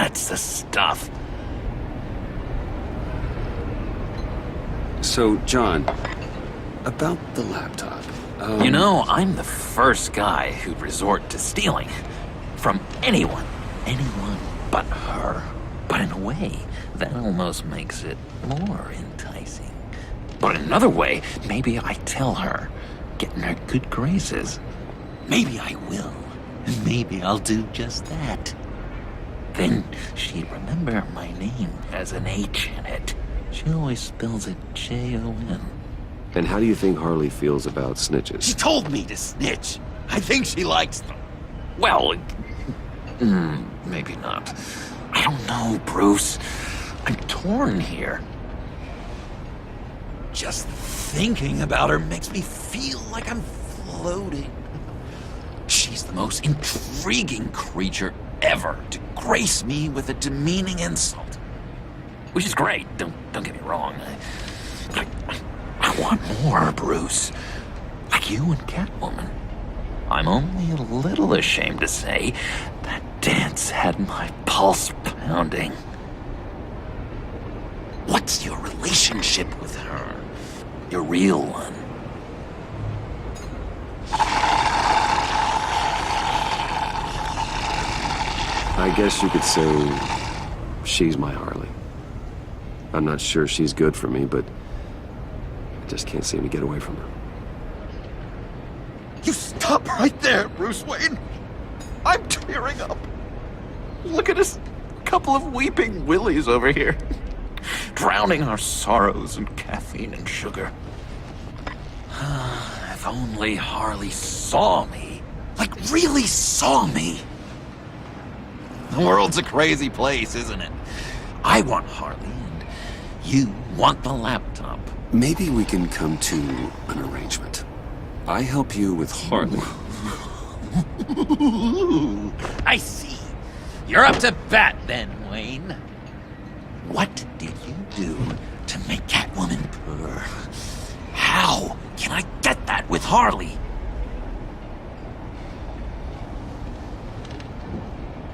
That's the stuff. So, John, about the laptop. You know, I'm the first guy who'd resort to stealing. From anyone. Anyone but her. But in a way, that almost makes it more enticing. But in another way, maybe I tell her, get in her good graces. Maybe I will. And maybe I'll do just that. Then she'd remember my name as an H in it. She always spells it Jon. And how do you think Harley feels about snitches? She told me to snitch. I think she likes them. Well, maybe not. I don't know, Bruce. I'm torn here. Just thinking about her makes me feel like I'm floating. She's the most intriguing creature ever to grace me with a demeaning insult. Which is great, don't get me wrong. I want more, Bruce. Like you and Catwoman. I'm only a little ashamed to say that dance had my pulse pounding. What's your relationship with her? Your real one. I guess you could say she's my Harley. I'm not sure she's good for me, but I just can't seem to get away from her. You stop right there, Bruce Wayne. I'm tearing up. Look at us, a couple of weeping willies over here. Drowning our sorrows in caffeine and sugar. If only Harley saw me. Like, really saw me. The world's a crazy place, isn't it? I want Harley, and you want the laptop. Maybe we can come to an arrangement. I help you with Harley. I see. You're up to bat then, Wayne. What did you do to make Catwoman purr? How can I get that with Harley?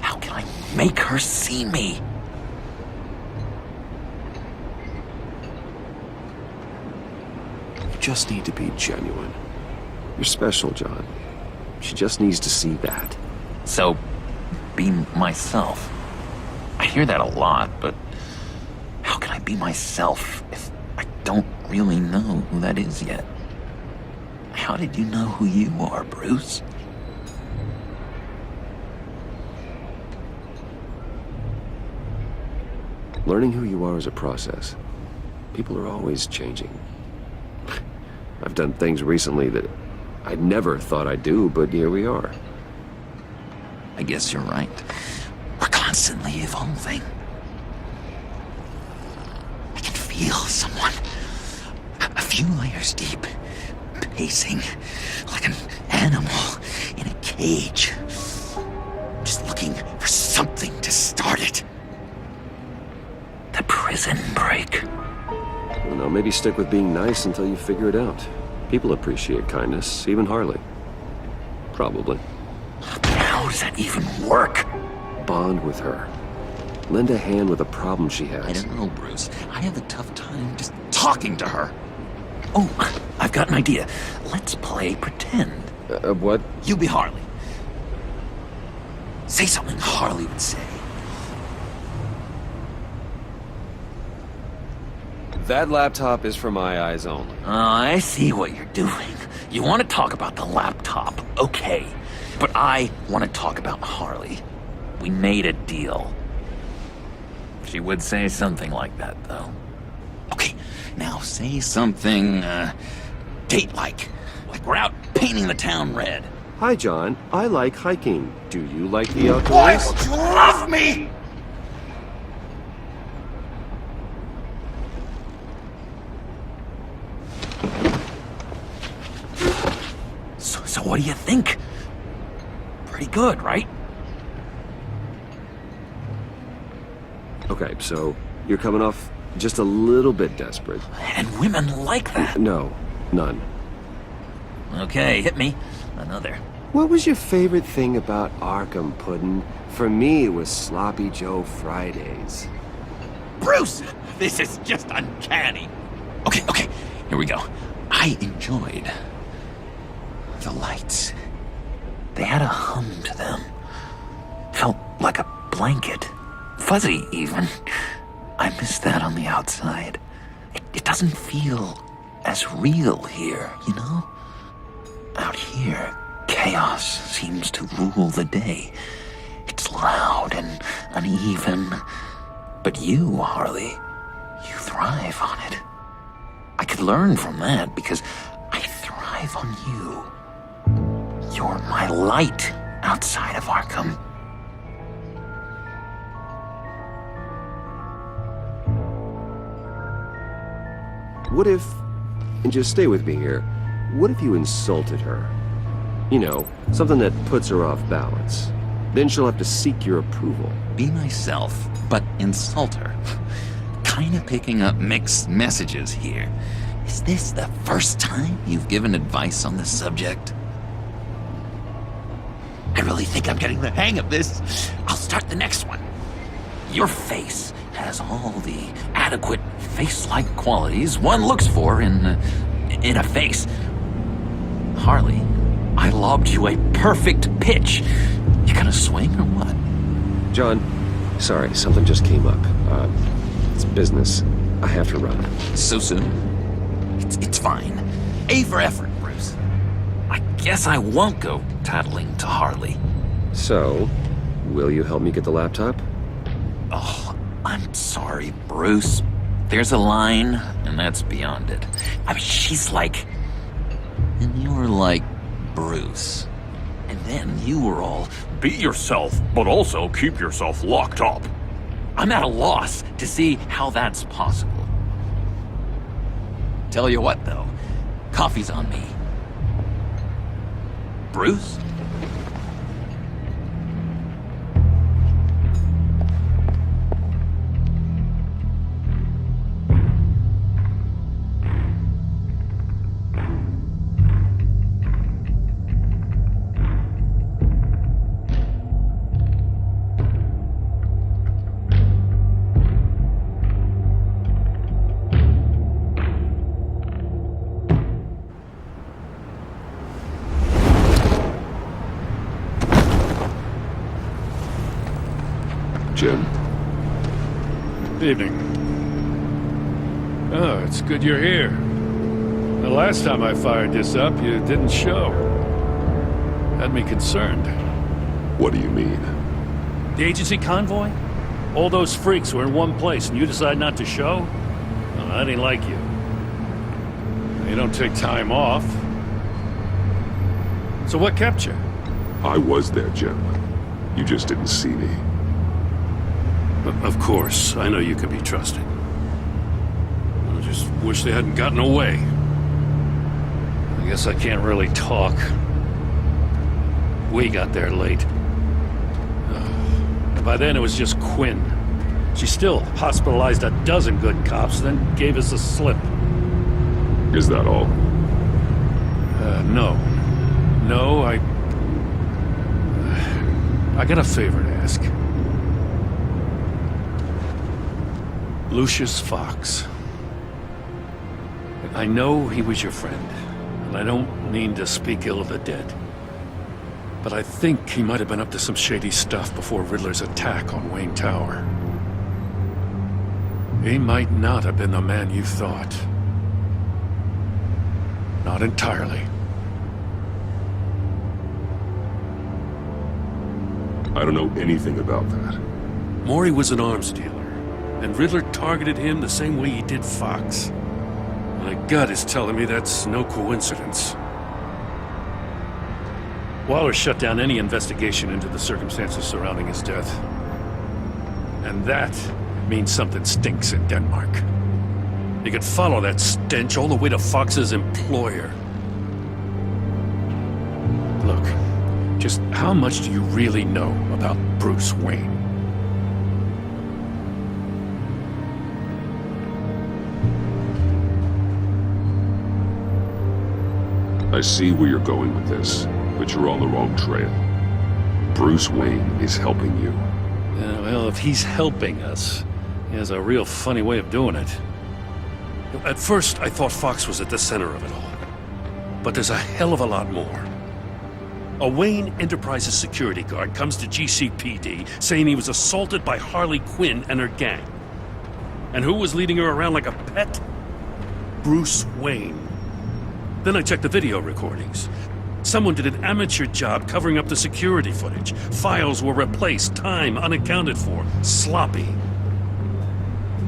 How can I make her see me? You just need to be genuine. You're special, John. She just needs to see that. So, be myself. I hear that a lot, but how can I be myself if I don't really know who that is yet? How did you know who you are, Bruce? Learning who you are is a process. People are always changing. I've done things recently that I never thought I'd do, but here we are. I guess you're right. We're constantly evolving. I can feel someone a few layers deep, pacing like an animal in a cage, just looking for something to start it. The prison break. Well, now, maybe stick with being nice until you figure it out. People appreciate kindness, even Harley. Probably. How does that even work? Bond with her. Lend a hand with a problem she has. I don't know, Bruce. I have a tough time just talking to her. Oh, I've got an idea. Let's play pretend. What? You be Harley. Say something Harley would say. That laptop is for my eyes only. I see what you're doing. You want to talk about the laptop, okay. But I want to talk about Harley. We made a deal. She would say something like that, though. Okay, now say something, date-like. Like we're out painting the town red. Hi, John. I like hiking. Do you like the outdoors? Why don't you love me? So what do you think? Pretty good, right? Okay, so you're coming off just a little bit desperate. And women like that. No, none. Okay, hit me. Another. What was your favorite thing about Arkham, Puddin'? For me, it was Sloppy Joe Fridays. Bruce! This is just uncanny. Okay, here we go. I enjoyed the lights. They had a hum to them. Felt like a blanket. Fuzzy, even. I miss that on the outside. It doesn't feel as real here, you know? Out here, chaos seems to rule the day. It's loud and uneven. But you, Harley, you thrive on it. I could learn from that because I thrive on you. You're my light outside of Arkham. What if, and just stay with me here, what if you insulted her? You know, something that puts her off balance. Then she'll have to seek your approval. Be myself, but insult her. Kinda picking up mixed messages here. Is this the first time you've given advice on this subject? I really think I'm getting the hang of this. I'll start the next one. Your face has all the adequate face-like qualities one looks for in a face. Harley, I lobbed you a perfect pitch. You gonna swing or what? John, sorry, something just came up. It's business. I have to run. So soon? It's fine. A for effort, Bruce. I guess I won't go tattling to Harley. So, will you help me get the laptop? Oh, I'm sorry, Bruce. There's a line, and that's beyond it. I mean, she's like... And you're like Bruce. And then you were all, be yourself, but also keep yourself locked up. I'm at a loss to see how that's possible. Tell you what, though. Coffee's on me. Bruce? Jim? Evening. Oh, it's good you're here. The last time I fired this up, you didn't show. Had me concerned. What do you mean? The agency convoy? All those freaks were in one place and you decide not to show? Well, I didn't like you. You don't take time off. So what kept you? I was there, Jim. You just didn't see me. Of course, I know you can be trusted. I just wish they hadn't gotten away. I guess I can't really talk. We got there late. By then it was just Quinn. She still hospitalized a dozen good cops, then gave us a slip. Is that all? No. No, I got a favor to ask. Lucius Fox. I know he was your friend, and I don't mean to speak ill of the dead. But I think he might have been up to some shady stuff before Riddler's attack on Wayne Tower. He might not have been the man you thought. Not entirely. I don't know anything about that. Maury was an arms dealer, and Riddler targeted him the same way he did Fox. My gut is telling me that's no coincidence. Waller shut down any investigation into the circumstances surrounding his death. And that means something stinks in Denmark. You could follow that stench all the way to Fox's employer. Look, just how much do you really know about Bruce Wayne? I see where you're going with this. but you're on the wrong trail. Bruce Wayne is helping you. Yeah, well, if he's helping us, he has a real funny way of doing it. At first, I thought Fox was at the center of it all. But there's a hell of a lot more. A Wayne Enterprises security guard comes to GCPD saying he was assaulted by Harley Quinn and her gang. And who was leading her around like a pet? Bruce Wayne. Then I checked the video recordings. Someone did an amateur job covering up the security footage. Files were replaced, time unaccounted for, sloppy.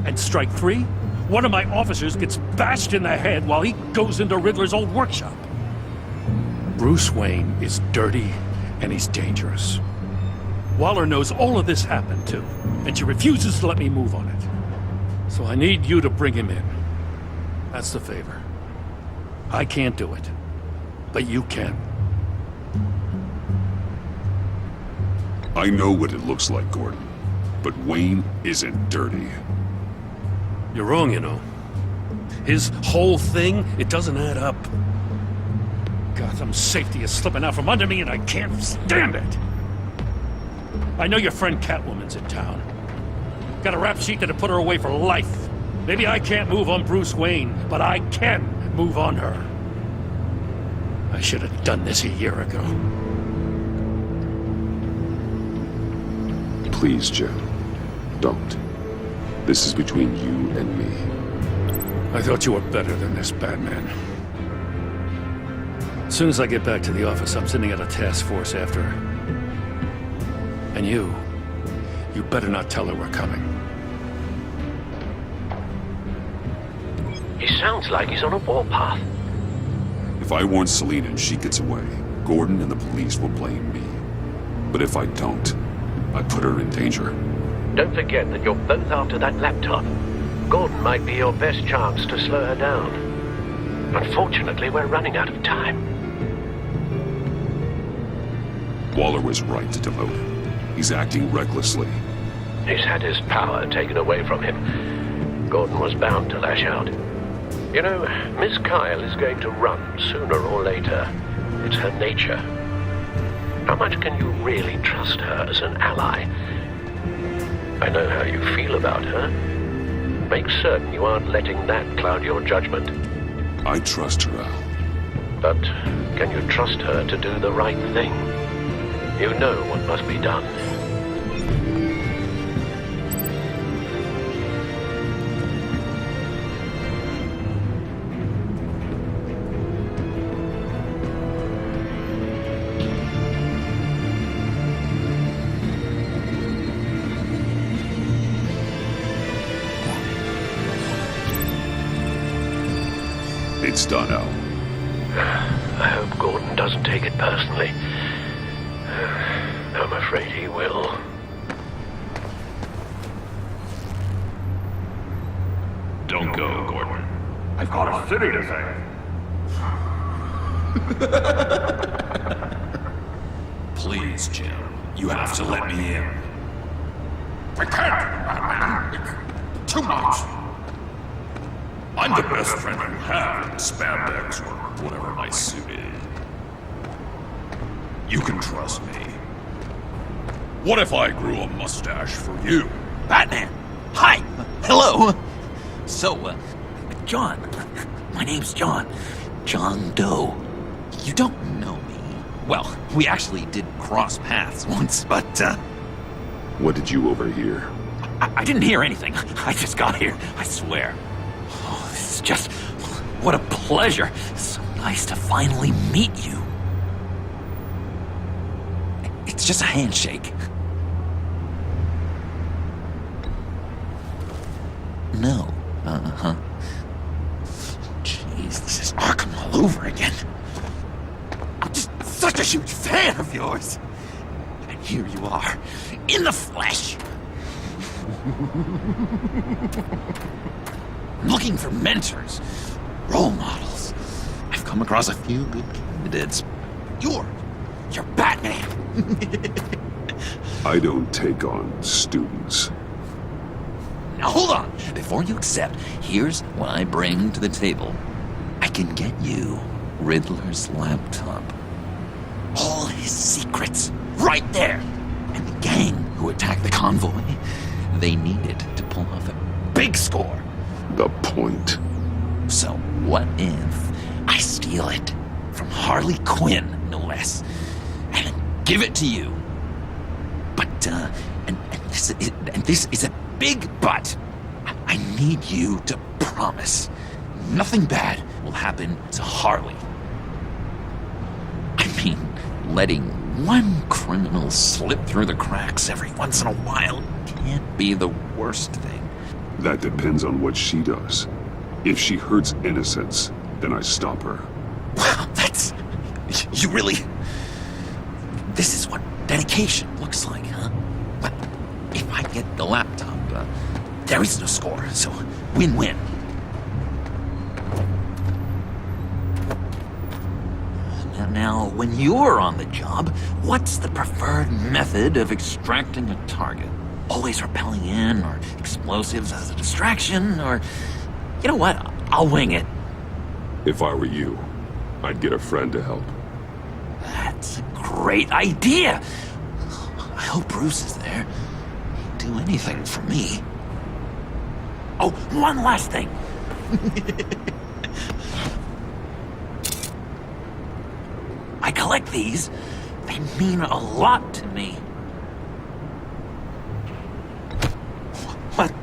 And strike three? One of my officers gets bashed in the head while he goes into Riddler's old workshop. Bruce Wayne is dirty and he's dangerous. Waller knows all of this happened too, and she refuses to let me move on it. So I need you to bring him in. That's the favor. I can't do it, but you can. I know what it looks like, Gordon, but Wayne isn't dirty. You're wrong, you know. His whole thing, it doesn't add up. Gotham's safety is slipping out from under me and I can't stand it. I know your friend Catwoman's in town. Got a rap sheet that'll put her away for life. Maybe I can't move on Bruce Wayne, but I can move on her. I should have done this a year ago. Please, Jim, don't. This is between you and me. I thought you were better than this, Batman. As soon as I get back to the office, I'm sending out a task force after her. And you better not tell her we're coming. He sounds like he's on a warpath. If I warn Selina and she gets away, Gordon and the police will blame me. But if I don't, I put her in danger. Don't forget that you're both after that laptop. Gordon might be your best chance to slow her down. Unfortunately, we're running out of time. Waller was right to demote him. He's acting recklessly. He's had his power taken away from him. Gordon was bound to lash out. You know, Miss Kyle is going to run sooner or later. It's her nature. How much can you really trust her as an ally? I know how you feel about her. Make certain you aren't letting that cloud your judgment. I trust her, Al. But can you trust her to do the right thing? You know what must be done. It's done, Al. I hope Gordon doesn't take it personally. I'm afraid he will. Don't go, Gordon. I've got a city to save. Please, Jim. You have to let me in. I can't, Batman. Too much. I'm the best friend you have in spandex or whatever my suit is. You can trust me. What if I grew a mustache for you? Batman! Hi! Hello! So, John. My name's John. John Doe. You don't know me. Well, we actually did cross paths once, but, What did you overhear? I didn't hear anything. I just got here, I swear. Oh, this is just... What a pleasure. So nice to finally meet you. It's just a handshake. No. Uh-huh. Jeez, this is Arkham all over again. I'm just such a huge fan of yours. And here you are, in the flesh. I'm looking for mentors, role models. I've come across a few good candidates. You're Batman. I don't take on students. Now hold on. Before you accept, here's what I bring to the table. I can get you Riddler's laptop. All his secrets, right there. And the gang who attacked the convoy, they needed to pull off a big score. The point. So what if I steal it from Harley Quinn, no less, and then give it to you? But, and this is a big but. I need you to promise nothing bad will happen to Harley. I mean, letting one criminal slip through the cracks every once in a while can't be the worst thing. That depends on what she does. If she hurts innocents, then I stop her. Wow, that's... You really... This is what dedication looks like, huh? But if I get the laptop, there is no score, so win-win. Now, when you're on the job, what's the preferred method of extracting a target? Always rappelling in, or explosives as a distraction, or... You know what? I'll wing it. If I were you, I'd get a friend to help. That's a great idea! I hope Bruce is there. He'd do anything for me. Oh, one last thing! I collect these. They mean a lot to me.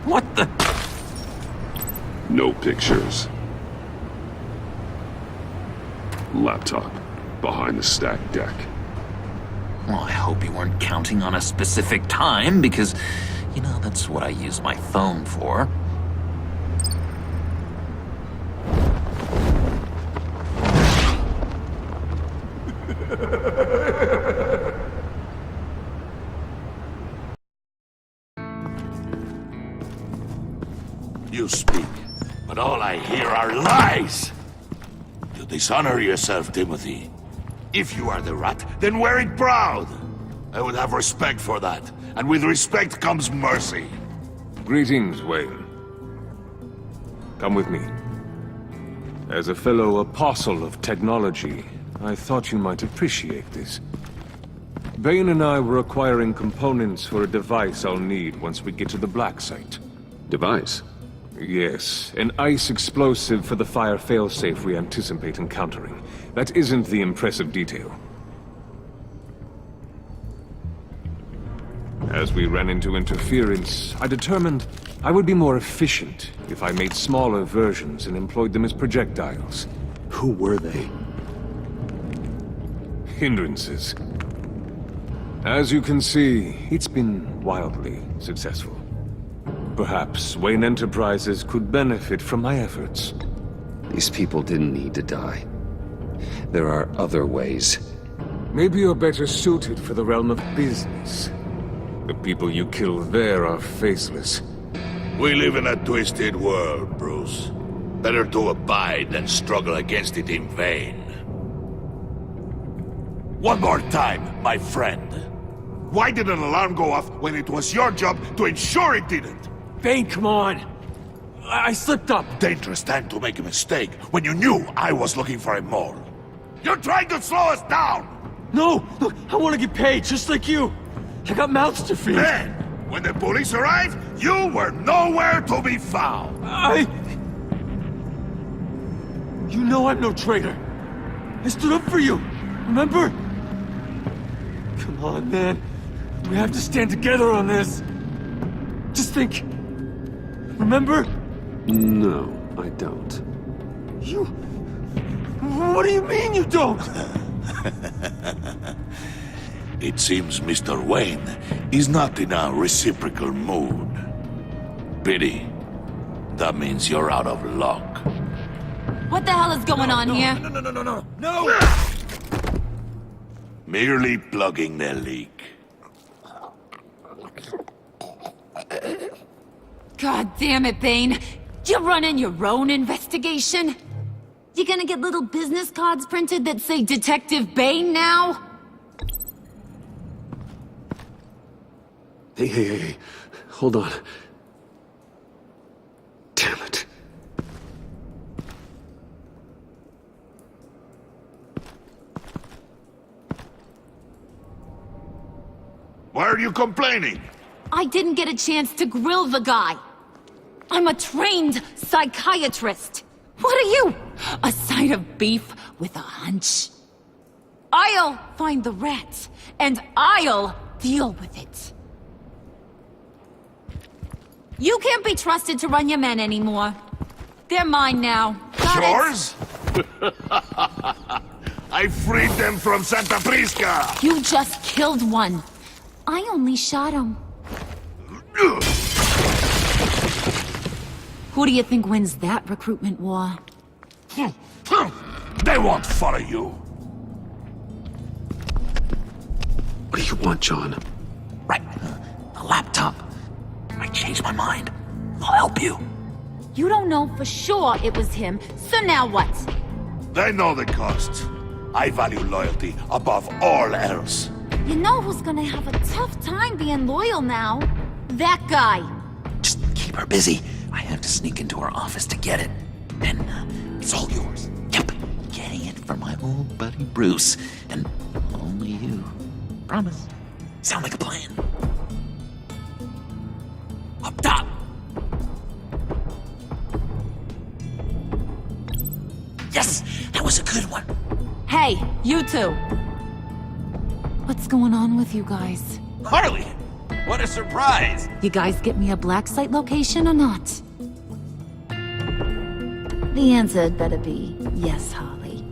What the... No pictures. Laptop behind the stacked deck. Well, I hope you weren't counting on a specific time, because, you know, that's what I use my phone for. You speak, but all I hear are lies! You dishonor yourself, Timothy. If you are the rat, then wear it proud! I would have respect for that, and with respect comes mercy. Greetings, Wayne. Come with me. As a fellow apostle of technology, I thought you might appreciate this. Bane and I were acquiring components for a device I'll need once we get to the Black Site. Device? Yes, an ice explosive for the fire failsafe we anticipate encountering. That isn't the impressive detail. As we ran into interference, I determined I would be more efficient if I made smaller versions and employed them as projectiles. Who were they? Hindrances. As you can see, it's been wildly successful. Perhaps Wayne Enterprises could benefit from my efforts. These people didn't need to die. There are other ways. Maybe you're better suited for the realm of business. The people you kill there are faceless. We live in a twisted world, Bruce. Better to abide than struggle against it in vain. One more time, my friend. Why did an alarm go off when it was your job to ensure it didn't? Bane, come on! I slipped up! Dangerous time to make a mistake when you knew I was looking for a mole. You're trying to slow us down! No! Look, I want to get paid, just like you! I got mouths to feed! Then, when the police arrived, you were nowhere to be found! You know I'm no traitor! I stood up for you, remember? Come on, man. We have to stand together on this! Just think... Remember? No, I don't. You... What do you mean you don't? It seems Mr. Wayne is not in a reciprocal mood. Pity. That means you're out of luck. What the hell is going on here? No! Merely plugging the leak. God damn it, Bane. You running your own investigation? You gonna get little business cards printed that say Detective Bane now? Hey. Hold on. Damn it. Why are you complaining? I didn't get a chance to grill the guy. I'm a trained psychiatrist. What are you? A side of beef with a hunch? I'll find the rat, and I'll deal with it. You can't be trusted to run your men anymore. They're mine now. Got it? Yours? I freed them from Santa Prisca! You just killed one. I only shot him. Who do you think wins that recruitment war? They won't follow you. What do you want, John? Right. The laptop. I changed my mind. I'll help you. You don't know for sure it was him, so now what? They know the cost. I value loyalty above all else. You know who's gonna have a tough time being loyal now? That guy. Just keep her busy. I have to sneak into her office to get it. Then, it's all yours. Yep. Getting it for my old buddy Bruce. And only you. Promise. Sound like a plan. Up top. Yes! That was a good one. Hey, you two. What's going on with you guys? Harley! What a surprise! You guys get me a black site location or not? The answer had better be yes, Harley.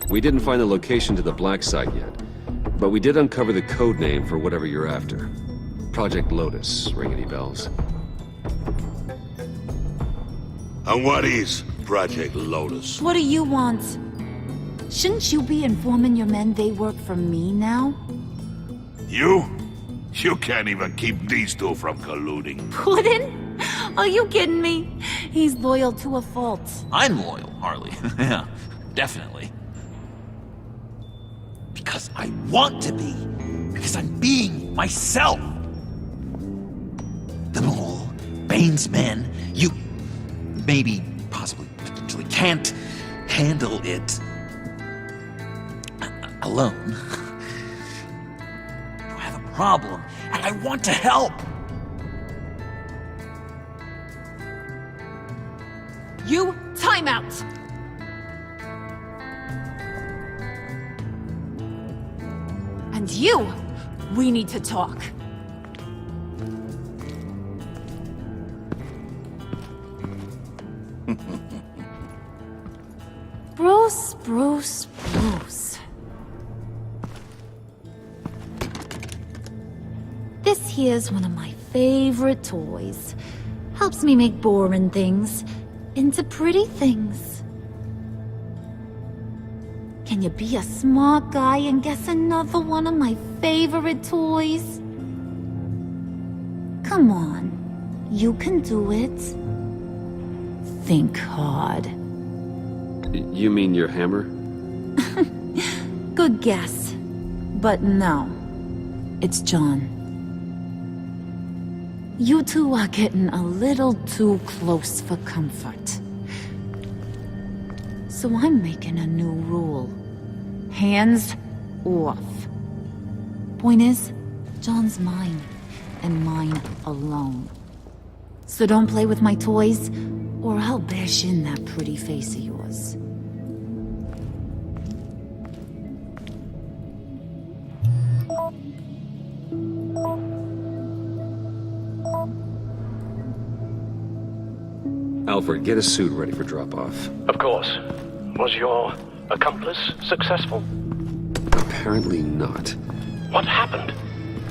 We didn't find the location to the black site yet, but we did uncover the code name for whatever you're after. Project Lotus. Ring any bells? And what is Project Lotus? What do you want? Shouldn't you be informing your men they work for me now? You? You can't even keep these two from colluding. Puddin'? Are you kidding me? He's loyal to a fault. I'm loyal, Harley. Yeah, definitely. Because I want to be. Because I'm being myself. The mole, Bane's men, you maybe, possibly, potentially can't handle it alone. You have a problem, and I want to help. You, time out! And you, we need to talk. Bruce. This here's one of my favorite toys. Helps me make boring things into pretty things. Can you be a smart guy and guess another one of my favorite toys? Come on, you can do it. Think hard. You mean your hammer? Good guess. But no. It's John. You two are getting a little too close for comfort. So I'm making a new rule. Hands off. Point is, John's mine, and mine alone. So don't play with my toys, or I'll bash in that pretty face of yours. Alfred, get a suit ready for drop-off. Of course. Was your accomplice successful? Apparently not. What happened?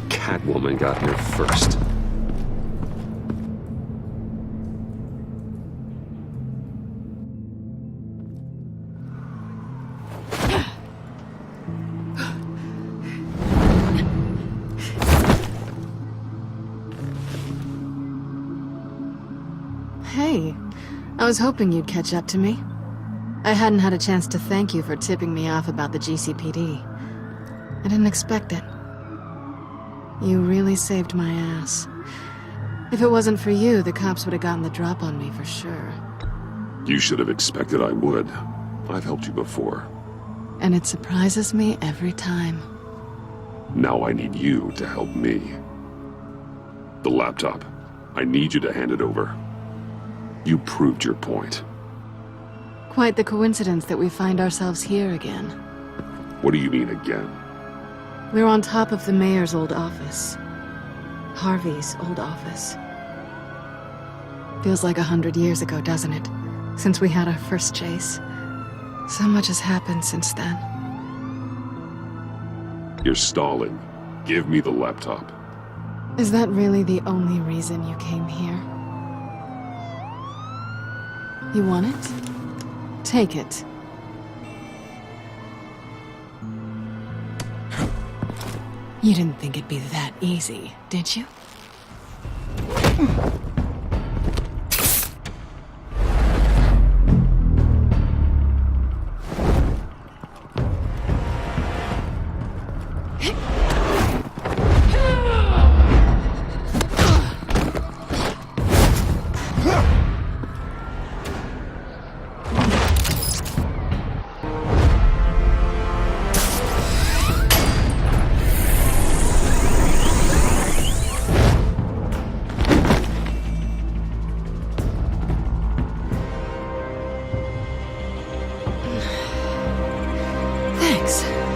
Catwoman got here first. Hey, I was hoping you'd catch up to me. I hadn't had a chance to thank you for tipping me off about the GCPD. I didn't expect it. You really saved my ass. If it wasn't for you, the cops would have gotten the drop on me for sure. You should have expected I would. I've helped you before. And it surprises me every time. Now I need you to help me. The laptop. I need you to hand it over. You proved your point. Quite the coincidence that we find ourselves here again. What do you mean again? We're on top of the mayor's old office. Harvey's old office. Feels like 100 years ago, doesn't it? Since we had our first chase. So much has happened since then. You're stalling. Give me the laptop. Is that really the only reason you came here? You want it? Take it. You didn't think it'd be that easy, did you?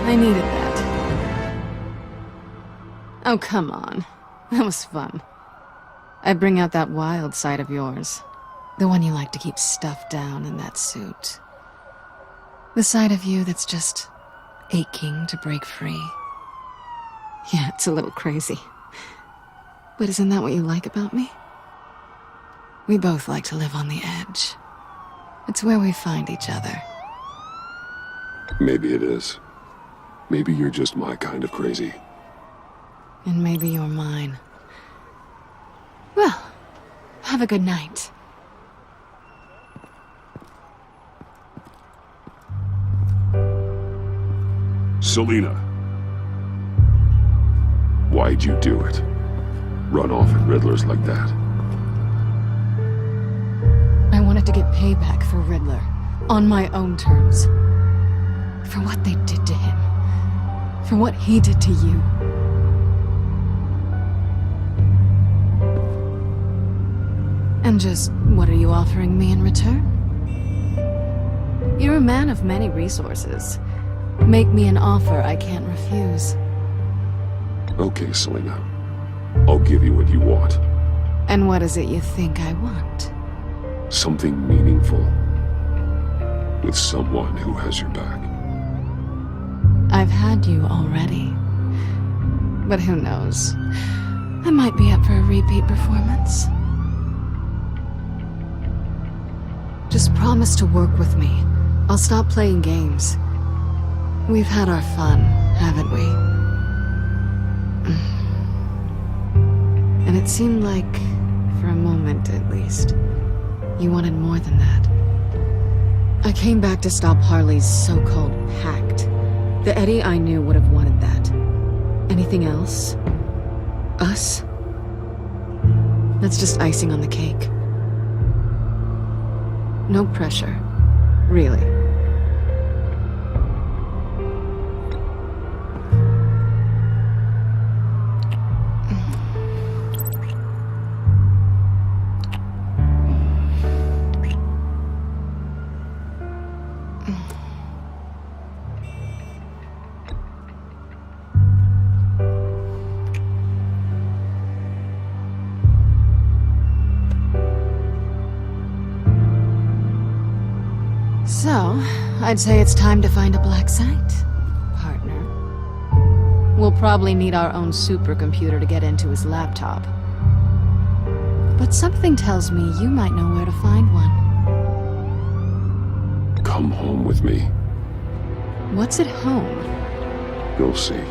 I needed that. Oh, come on. That was fun. I bring out that wild side of yours. The one you like to keep stuffed down in that suit. The side of you that's just aching to break free. Yeah, it's a little crazy. But isn't that what you like about me? We both like to live on the edge. It's where we find each other. Maybe it is. Maybe you're just my kind of crazy. And maybe you're mine. Well, have a good night. Selina. Why'd you do it? Run off at Riddlers like that? I wanted to get payback for Riddler. On my own terms. For what they did to him. For what he did to you. And just what are you offering me in return? You're a man of many resources. Make me an offer I can't refuse. Okay, Selina. I'll give you what you want. And what is it you think I want? Something meaningful. With someone who has your back. I've had you already. But who knows? I might be up for a repeat performance. Just promise to work with me. I'll stop playing games. We've had our fun, haven't we? And it seemed like, for a moment at least, you wanted more than that. I came back to stop Harley's so-called pact. The Eddie I knew would have wanted that. Anything else? Us? That's just icing on the cake. No pressure. Really. So, I'd say it's time to find a black site, partner. We'll probably need our own supercomputer to get into his laptop. But something tells me you might know where to find one. Come home with me. What's at home? You'll see.